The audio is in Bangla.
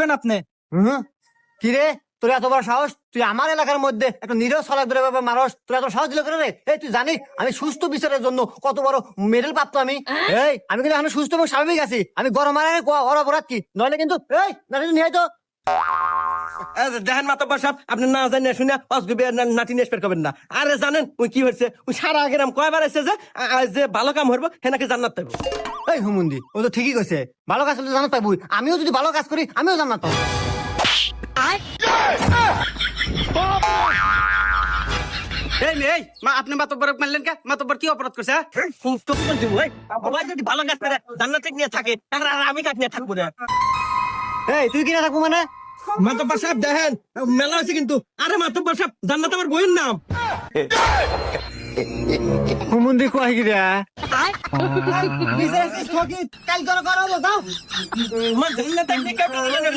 দিবেন আপনি? কি রে, তোর এত বড় সাহস? তুই আমার এলাকার মধ্যে একটা নিরহ ছলাক ধরে মারস? তোর এত সাহস দিল করে রে? এই তুই জানিস আমি সুস্থ বিচারের জন্য কত বড় মেডেল প্রাপ্ত আমি? এই আমি কিন্তু এখন সুস্থ এবং স্বাভাবিক আছি। আমি গরম মারে ওর অপরাধ কি? নইলে কিন্তু এই না নিয়ে তো দেখেন মাতব্বর সাহেব, আপনি না জানি শুনে অসগুবি নাটি নেসপের করবেন না। আরে জানেন ওই কি হয়েছে? ওই সারা আগের কয়বার এসে যে ভালো কাম হইব হেনাকে জান্নাত পাইব। এই হুমুন্দি, ও তো ঠিকই কইছে, ভালো কাজ করলে জানাত পাইবই। আমিও যদি ভালো কাজ করি আমিও জানাত পাবো। এই মা, আপনি মাতব্বর মারলেন কে? মাতব্বর কি অপরাধ করছে? যদি ভালো কাজ করে জান্নাতে নিয়ে থাকে তাহলে আর আমি কাক নিয়ে থাকবো না। এই তুই কিনা থাকবো মানে? মাতব্বর সাহেব দেখেন মেলা হয়েছে কিন্তু। আরে মাতব্বর সাহেব, জান্নাত আমার বইয়ের নাম। হুমুন্দি কয় কি রে? বিচার স্থগিত, কাল করো দাও। জান্নাত